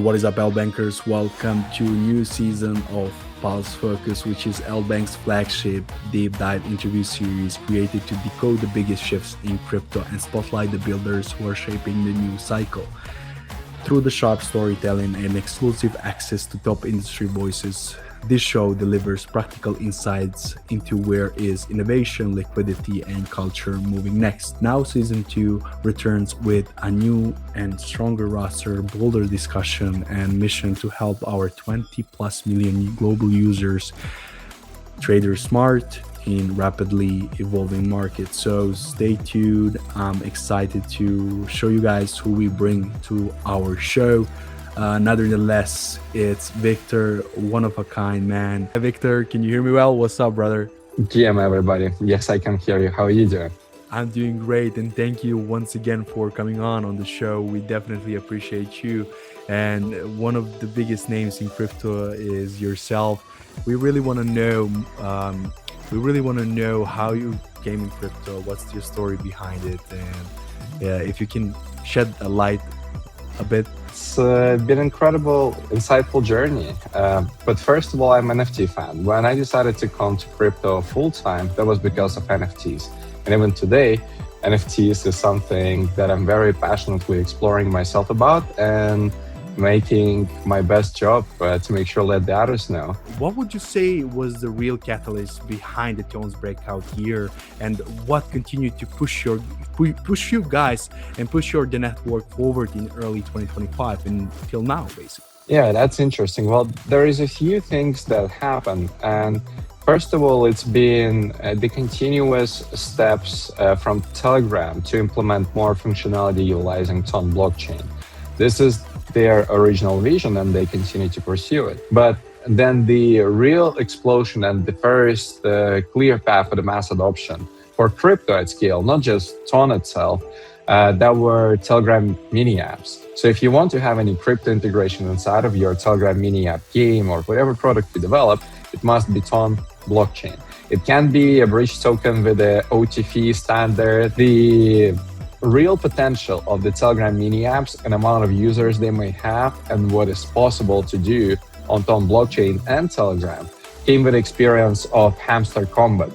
And what is up, LBankers? Welcome to a new season of Pulse Focus, which is LBank's flagship deep dive interview series created to decode the biggest shifts in crypto and spotlight the builders who are shaping the new cycle. Through the sharp storytelling and exclusive access to top industry voices, this show delivers practical insights into where is innovation, liquidity, and culture moving next. Now, Season 2 returns with a new and stronger roster, bolder discussion, and mission to help our 20 plus million global users trade smart in rapidly evolving markets. So stay tuned. I'm excited to show you guys who we bring to our show. Nonetheless, it's Viktor, one of a kind man. Hey, Viktor, can you hear me well? What's up, brother? GM, everybody. Yes, I can hear you. How are you doing? I'm doing great, and thank you once again for coming on the show. We definitely appreciate you. And one of the biggest names in crypto is yourself. We really want to know. How you came in crypto. What's your story behind it? And if you can shed a light a bit. It's been an incredible, insightful journey. But first of all, I'm an NFT fan. When I decided to come to crypto full-time, that was because of NFTs. And even today, NFTs is something that I'm very passionately exploring myself about and making my best job to make sure let the others know. What would you say was the real catalyst behind the Tones breakout year, and what continued to push you guys and push the network forward in early 2025 until now, basically? Yeah, that's interesting. Well, there is a few things that happen, and first of all, it's been the continuous steps from Telegram to implement more functionality utilizing Ton blockchain. This is their original vision and they continue to pursue it. But then the real explosion and the first clear path for the mass adoption for crypto at scale, not just Ton itself, that were Telegram mini apps. So if you want to have any crypto integration inside of your Telegram mini app game or whatever product you develop, it must be Ton blockchain. It can be a bridge token with the OTF standard. The real potential of the Telegram mini apps and amount of users they may have and what is possible to do on Ton blockchain and Telegram came with experience of hamster combat.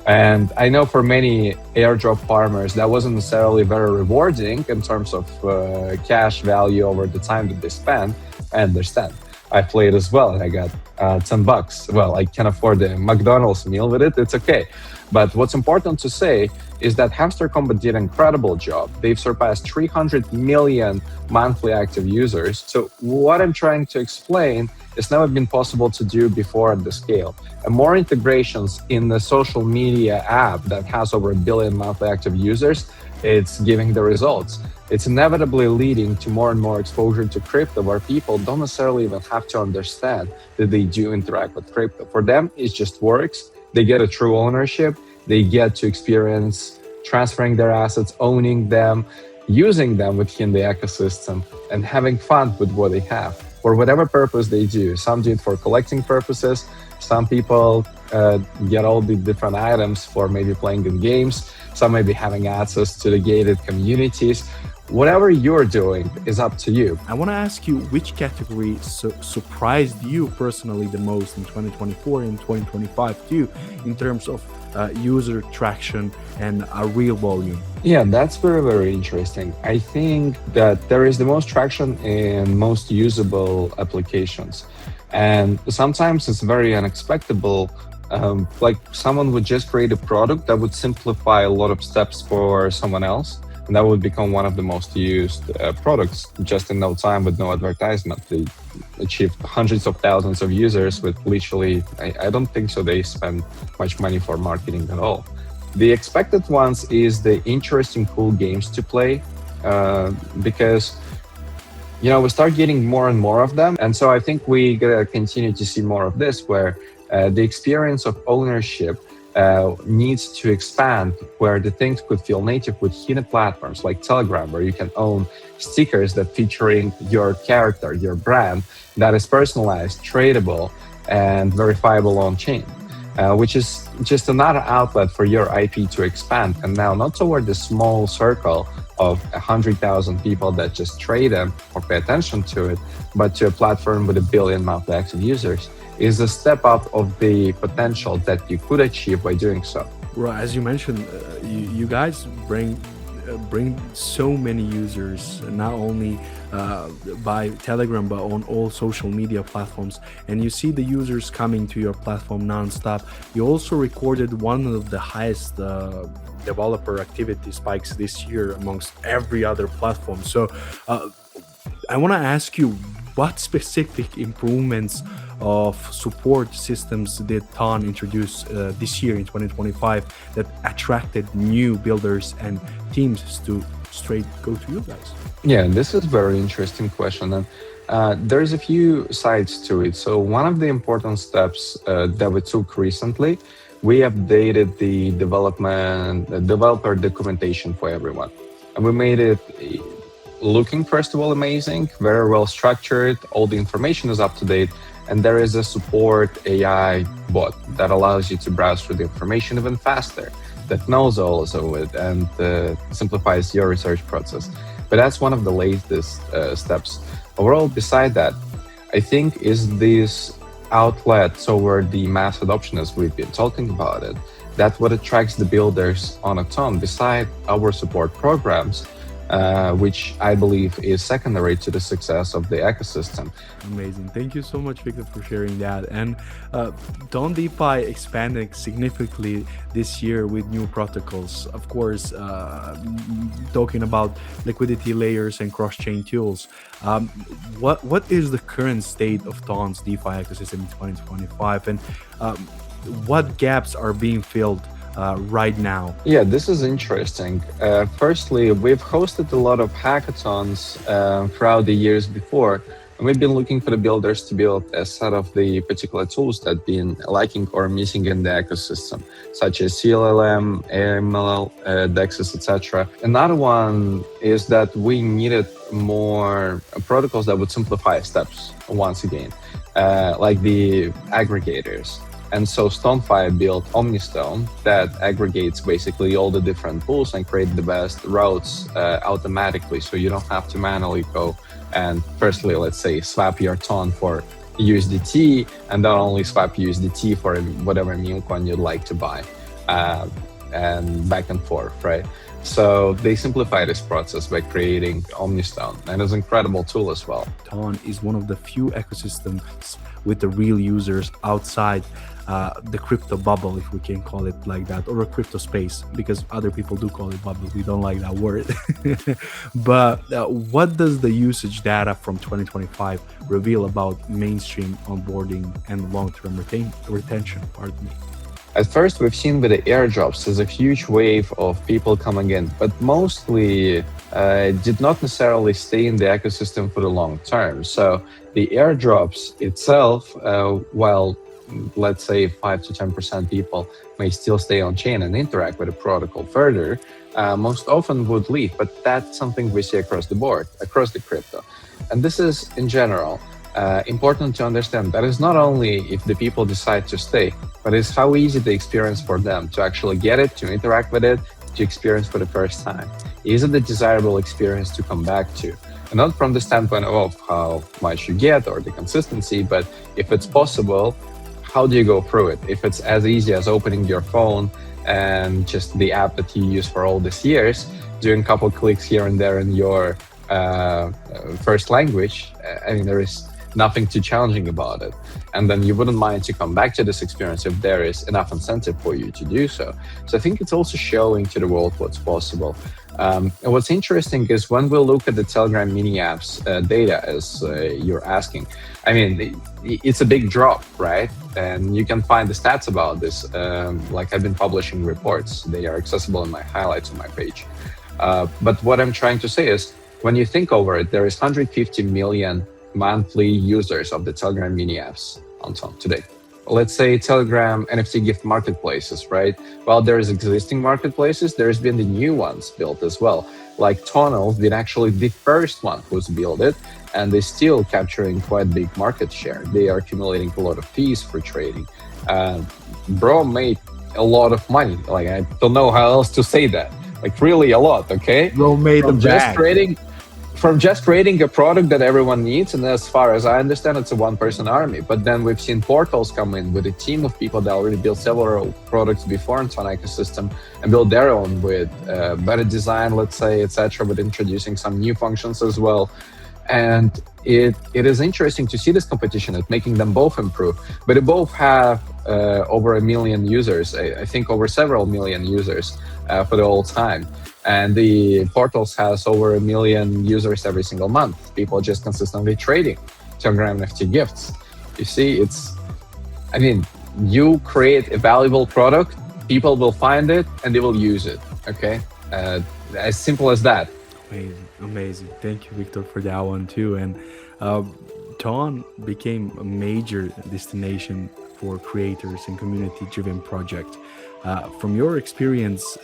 And I know for many airdrop farmers, that wasn't necessarily very rewarding in terms of cash value over the time that they spend. I understand. I played as well and I got $10. Well, I can afford the McDonald's meal with it. It's okay. But what's important to say is that Hamster Combat did an incredible job. They've surpassed 300 million monthly active users. So what I'm trying to explain is never been possible to do before at the scale. And more integrations in the social media app that has over 1 billion monthly active users, it's giving the results. It's inevitably leading to more and more exposure to crypto where people don't necessarily even have to understand that they do interact with crypto. For them, it just works. They get a true ownership. They get to experience transferring their assets, owning them, using them within the ecosystem, and having fun with what they have for whatever purpose they do. Some do it for collecting purposes. Some people get all the different items for maybe playing in games. Some may be having access to the gated communities. Whatever you're doing is up to you. I want to ask you, which category surprised you personally the most in 2024 and 2025 too, in terms of user traction and a real volume? Yeah, that's very, very interesting. I think that there is the most traction in most usable applications. And sometimes it's very unexpected. Like someone would just create a product that would simplify a lot of steps for someone else. And that would become one of the most used products just in no time with no advertisement. They achieved hundreds of thousands of users with literally, I don't think so they spend much money for marketing at all. The expected ones is the interesting, cool games to play because, we start getting more and more of them. And so I think we gotta continue to see more of this where the experience of ownership needs to expand where the things could feel native with hidden platforms like Telegram, where you can own stickers that featuring your character, your brand, that is personalized, tradable, and verifiable on chain, which is just another outlet for your IP to expand. And now not toward the small circle of 100,000 people that just trade them or pay attention to it, but to a platform with 1 billion monthly active users is a step up of the potential that you could achieve by doing so. Right, as you mentioned, you guys bring so many users, not only by Telegram but on all social media platforms, and you see the users coming to your platform nonstop. You also recorded one of the highest developer activity spikes this year amongst every other platform. So I want to ask you, what specific improvements of support systems did Ton introduce this year in 2025 that attracted new builders and teams to straight go to you guys? Yeah, this is a very interesting question, and there's a few sides to it. So one of the important steps that we took recently, we updated the developer documentation for everyone, and we made it looking, first of all, amazing, very well structured. All the information is up to date, and there is a support AI bot that allows you to browse through the information even faster, that knows all of it and simplifies your research process. But that's one of the latest steps. Overall, beside that, I think is this outlet toward the mass adoption, as we've been talking about it. That's what attracts the builders on a ton, beside our support programs, which I believe is secondary to the success of the ecosystem. Amazing. Thank you so much, Viktor, for sharing that. And Ton DeFi expanded significantly this year with new protocols. Of course, talking about liquidity layers and cross-chain tools. What is the current state of Ton's DeFi ecosystem in 2025, and what gaps are being filled right now? Yeah, this is interesting. Firstly, we've hosted a lot of hackathons throughout the years before, and we've been looking for the builders to build a set of the particular tools that been lacking or missing in the ecosystem, such as CLLM, AML, DEXs, etc. Another one is that we needed more protocols that would simplify steps once again, like the aggregators. And so StoneFi built OmniStone that aggregates basically all the different pools and create the best routes automatically, so you don't have to manually go and firstly, let's say, swap your Ton for USDT, and then only swap USDT for whatever meme coin you'd like to buy, and back and forth, right? So they simplify this process by creating OmniStone, and it's an incredible tool as well. Ton is one of the few ecosystems with the real users outside the crypto bubble, if we can call it like that, or a crypto space, because other people do call it bubble. We don't like that word. But what does the usage data from 2025 reveal about mainstream onboarding and long-term retention? Pardon me. At first, we've seen with the airdrops there's a huge wave of people coming in, but mostly did not necessarily stay in the ecosystem for the long term. So the airdrops itself, while let's say 5 to 10% people may still stay on chain and interact with the protocol further, most often would leave. But that's something we see across the board, across the crypto. And this is in general important to understand. That is not only if the people decide to stay, but it's how easy the experience for them to actually get it, to interact with it, to experience for the first time. Is it a desirable experience to come back to? And not from the standpoint of how much you get or the consistency, but if it's possible, how do you go through it? If it's as easy as opening your phone and just the app that you use for all these years, doing a couple clicks here and there in your first language, I mean, there is nothing too challenging about it. And then you wouldn't mind to come back to this experience if there is enough incentive for you to do so. So I think it's also showing to the world what's possible. And what's interesting is when we look at the Telegram mini apps data, as you're asking, I mean, it's a big drop, right? And you can find the stats about this. Like I've been publishing reports. They are accessible in my highlights on my page. But what I'm trying to say is, when you think over it, there is 150 million monthly users of the Telegram mini apps on Ton today. Let's say Telegram NFT gift marketplaces, right? While there's existing marketplaces, there's been the new ones built as well. Like Tonal's been actually the first one who's built it, and they're still capturing quite big market share. They are accumulating a lot of fees for trading. Bro made a lot of money. Like, I don't know how else to say that. like really a lot. Okay, Bro made the bag. From just creating a product that everyone needs, and as far as I understand, it's a one-person army. But then we've seen portals come in with a team of people that already built several products before in Ton ecosystem and build their own with better design, let's say, etc., with introducing some new functions as well. And it is interesting to see this competition at making them both improve. But they both have over 1 million users, I think over several million users for the whole time. And the portals has over 1 million users every single month. People just consistently trading Telegram NFT gifts. You see, you create a valuable product, people will find it and they will use it. Okay, as simple as that. Amazing. Thank you, Viktor, for that one too. And Ton became a major destination for creators and community-driven project. From your experience,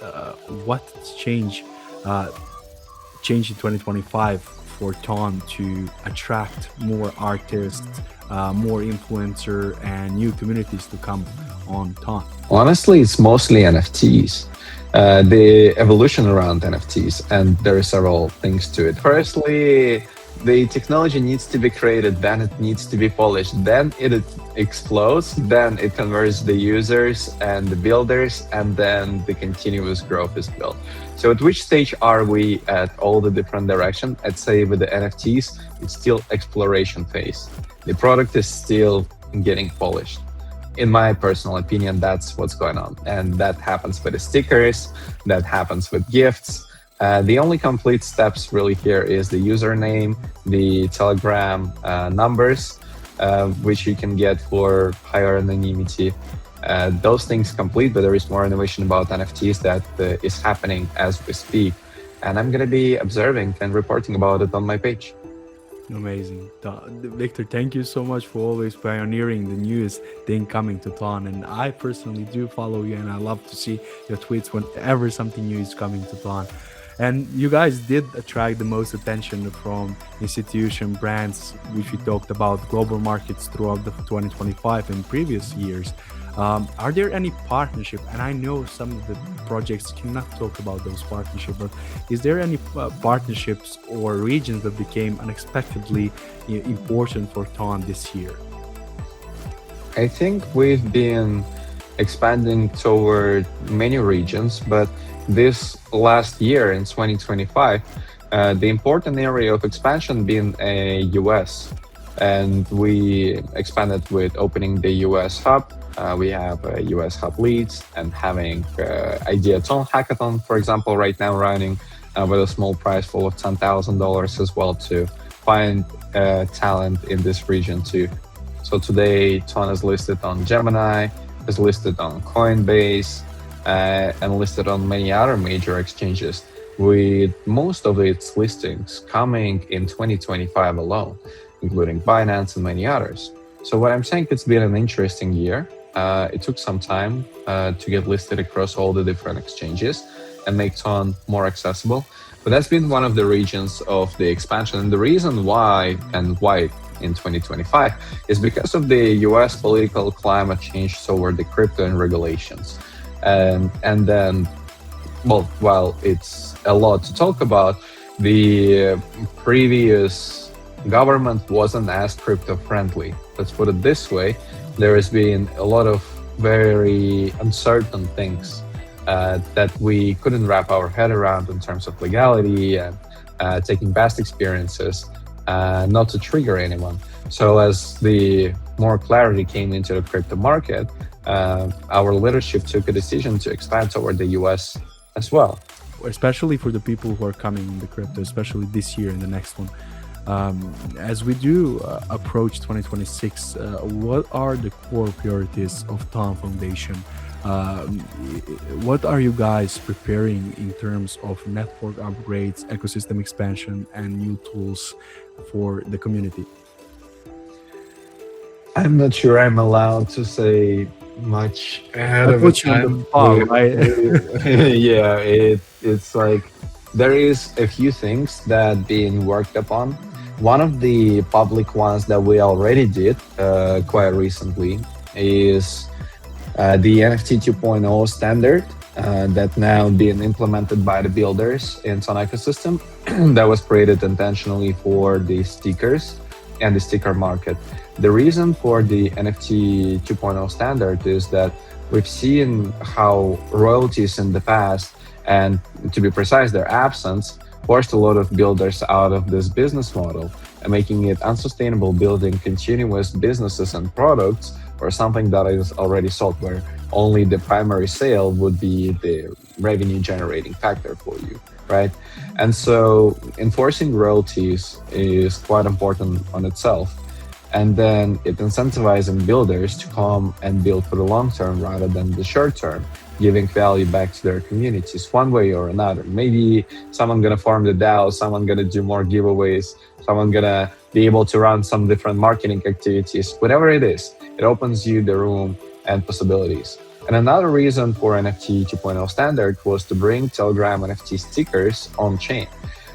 what's changed in 2025 for Ton to attract more artists, more influencer, and new communities to come on Ton? Honestly, it's mostly NFTs. The evolution around NFTs, and there are several things to it. Firstly, the technology needs to be created, then it needs to be polished, then it explodes, then it converts the users and the builders, and then the continuous growth is built. So at which stage are we at all the different directions? I'd say with the NFTs, it's still exploration phase. The product is still getting polished. In my personal opinion, that's what's going on. And that happens with the stickers, that happens with gifts. The only complete steps really here is the username, the Telegram numbers, which you can get for higher anonymity. Those things complete, but there is more innovation about NFTs that is happening as we speak. And I'm going to be observing and reporting about it on my page. Amazing. Viktor, thank you so much for always pioneering the newest thing coming to Ton. And I personally do follow you, and I love to see your tweets whenever something new is coming to Ton. And you guys did attract the most attention from institution brands, which we talked about, global markets throughout the 2025 and previous years. Are there any partnership? And I know some of the projects cannot talk about those partnerships, but is there any partnerships or regions that became unexpectedly important for Ton this year? I think we've been expanding toward many regions, but this last year in 2025, the important area of expansion being a US, and we expanded with opening the US hub. We have a US hub leads and having Ideaton hackathon, for example, right now running with a small prize pool of $10,000 as well to find talent in this region too. So today, Ton is listed on Gemini, is listed on Coinbase, and listed on many other major exchanges, with most of its listings coming in 2025 alone, including Binance and many others. So what I'm saying, it's been an interesting year. It took some time to get listed across all the different exchanges and make Ton more accessible. But that's been one of the regions of the expansion. And the reason why in 2025 is because of the US political climate change toward the crypto and regulations. And then, well, while it's a lot to talk about, the previous government wasn't as crypto friendly. Let's put it this way. There has been a lot of very uncertain things that we couldn't wrap our head around in terms of legality and taking past experiences, not to trigger anyone. So as the more clarity came into the crypto market, our leadership took a decision to expand toward the US as well. Especially for the people who are coming in the crypto, especially this year and the next one. As we do approach 2026, what are the core priorities of Ton Foundation? What are you guys preparing in terms of network upgrades, ecosystem expansion, and new tools for the community? I'm not sure I'm allowed to say much ahead I of put you on the spot, right? Yeah, it's like there is a few things that being worked upon. One of the public ones that we already did quite recently is the NFT 2.0 standard that now being implemented by the builders in Sun ecosystem that was created intentionally for the stickers and the sticker market. The reason for the NFT 2.0 standard is that we've seen how royalties in the past, and to be precise, their absence, forced a lot of builders out of this business model and making it unsustainable building continuous businesses and products or something that is already sold, where only the primary sale would be the revenue generating factor for you, right? And so enforcing royalties is quite important on itself. And then it incentivizing builders to come and build for the long term rather than the short term, giving value back to their communities one way or another. Maybe someone gonna farm the DAO, someone gonna do more giveaways, someone gonna be able to run some different marketing activities. Whatever it is, it opens you the room and possibilities. And another reason for NFT 2.0 standard was to bring Telegram NFT stickers on chain,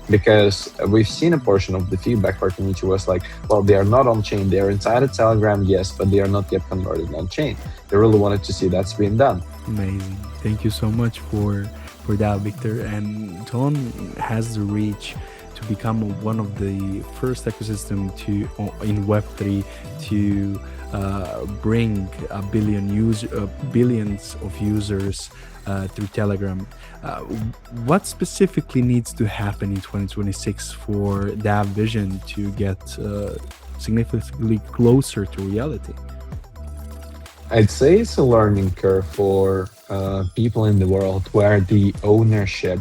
because we've seen a portion of the feedback our community was like, well, they are not on chain, they are inside of Telegram, yes, but they are not yet converted on chain. They really wanted to see that's being done. Amazing. Thank you so much for that, Viktor. And Ton has the reach to become one of the first ecosystem to in Web3 to bring billions of users through Telegram. What specifically needs to happen in 2026 for that vision to get significantly closer to reality? I'd say it's a learning curve for people in the world where the ownership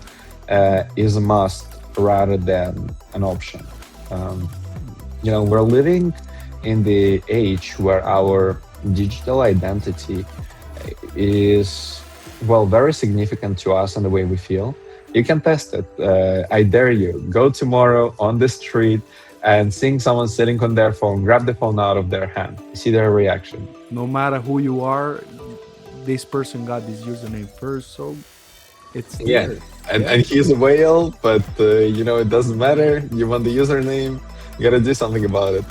is a must rather than an option. We're living in the age where our digital identity is, well, very significant to us and the way we feel. You can test it. I dare you. Go tomorrow on the street and seeing someone sitting on their phone, grab the phone out of their hand, see their reaction. No matter who you are, this person got this username first, so it's there. Yeah. And he's a whale, but it doesn't matter. You want the username, you gotta do something about it.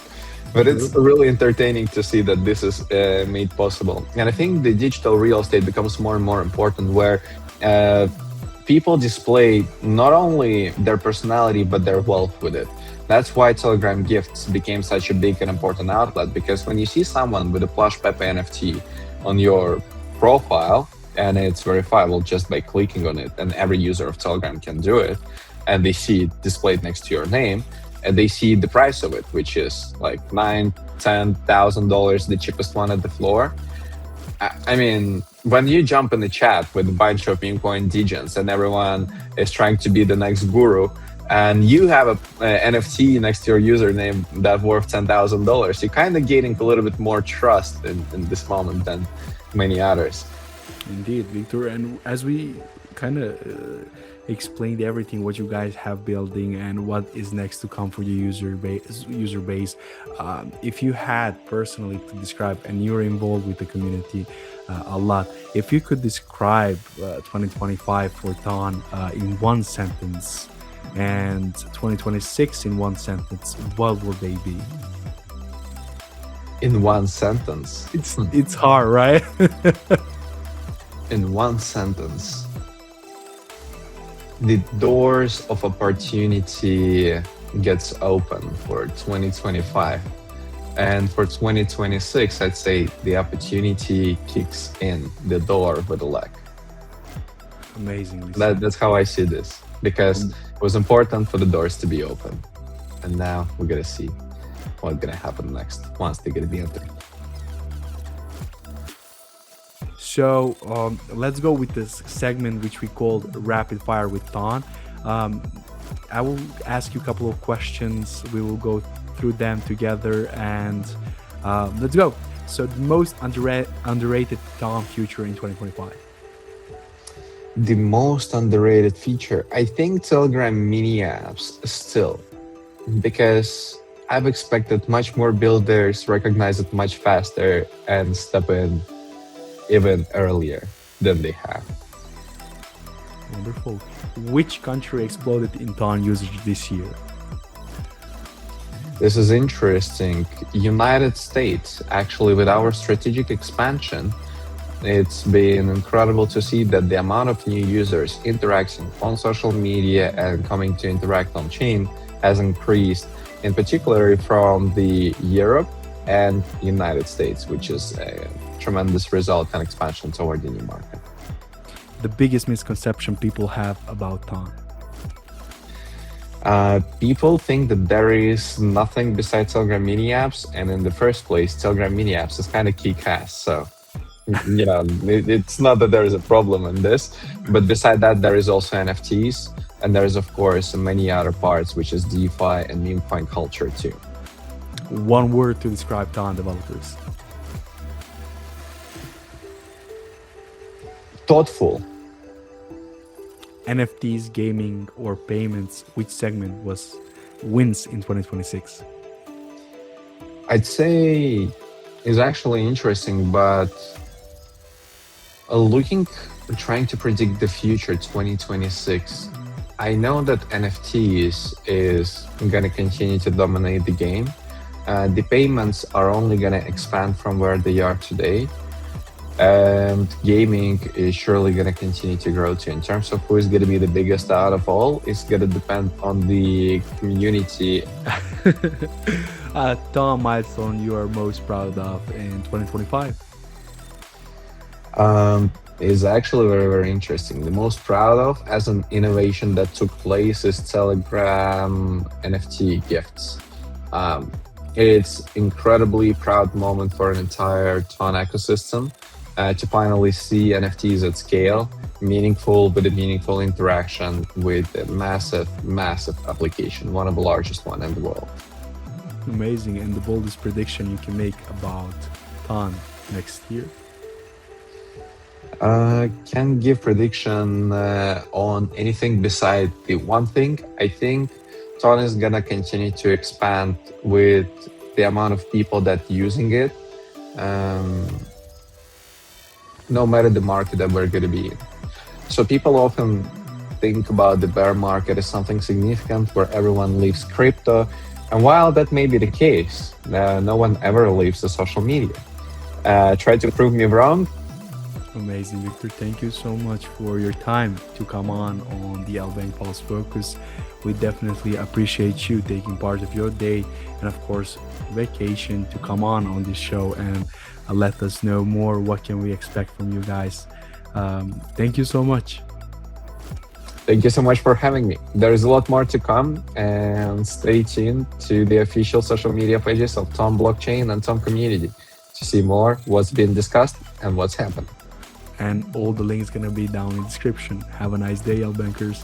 But it's really entertaining to see that this is made possible. And I think the digital real estate becomes more and more important, where people display not only their personality, but their wealth with it. That's why Telegram gifts became such a big and important outlet, because when you see someone with a plush Pepe NFT on your profile, and it's verifiable just by clicking on it, and every user of Telegram can do it, and they see it displayed next to your name, and they see the price of it, which is like $9,000-$10,000, the cheapest one at the floor. I mean, when you jump in the chat with a bunch of meme coin degens and everyone is trying to be the next guru, and you have a NFT next to your username that's worth $10,000, you're kind of gaining a little bit more trust in this moment than many others. Indeed, Viktor. And as we kind of explained everything what you guys have building and what is next to come for your user base, if you had personally to describe, and you're involved with the community a lot, if you could describe 2025 for Ton in one sentence and 2026 in one sentence, what would they be? In one sentence? It's hard, right? In one sentence, the doors of opportunity gets open for 2025, and for 2026, I'd say the opportunity kicks in the door with a leg. Amazingly. That's how I see this, because it was important for the doors to be open, and now we're gonna see what's gonna happen next once they get the entry. So let's go with this segment which we called Rapid Fire with Ton. I will ask you a couple of questions. We will go through them together, and let's go. So the most underrated Ton feature in 2025? The most underrated feature, I think Telegram mini apps still, because I've expected much more builders recognize it much faster and step in even earlier than they have. Wonderful. Which country exploded in Ton usage this year? This is interesting. United States, actually, with our strategic expansion, It's been incredible to see that the amount of new users interacting on social media and coming to interact on chain has increased, in particular from the Europe and United States, which is a tremendous result and expansion toward the new market. The biggest misconception people have about Ton. People think that there is nothing besides Telegram mini apps, and in the first place, Telegram mini apps is kind of kick-ass. So, it's not that there is a problem in this, but beside that, there is also NFTs, and there is, of course, many other parts, which is DeFi and meme coin culture too. One word to describe Ton developers. Thoughtful. NFTs, gaming, or payments, which segment wins in 2026? I'd say is actually interesting, but trying to predict the future 2026, I know that NFTs is going to continue to dominate the game. The payments are only going to expand from where they are today. And gaming is surely going to continue to grow too. In terms of who is going to be the biggest out of all, it's going to depend on the community. Tom, milestone you are most proud of in 2025? Is actually very, very interesting. The most proud of as an innovation that took place is Telegram NFT gifts. It's incredibly proud moment for an entire Ton ecosystem. To finally see NFTs at scale, meaningful with a meaningful interaction with a massive, massive application, one of the largest one in the world. Amazing. And the boldest prediction you can make about Ton next year? Can't give prediction on anything beside the one thing. I think Ton is gonna continue to expand with the amount of people that using it. No matter the market that we're going to be in. So people often think about the bear market as something significant where everyone leaves crypto. And while that may be the case, no one ever leaves the social media. Try to prove me wrong. Amazing, Viktor. Thank you so much for your time to come on the LBank Pulse Focus. We definitely appreciate you taking part of your day and, of course, vacation to come on this show and let us know more what can we expect from you guys. Thank you so much. Thank you so much for having me. There is a lot more to come, and stay tuned to the official social media pages of Ton Blockchain and Ton Community to see more what's been discussed and what's happened. And all the links gonna be down in the description. Have a nice day, LBankers.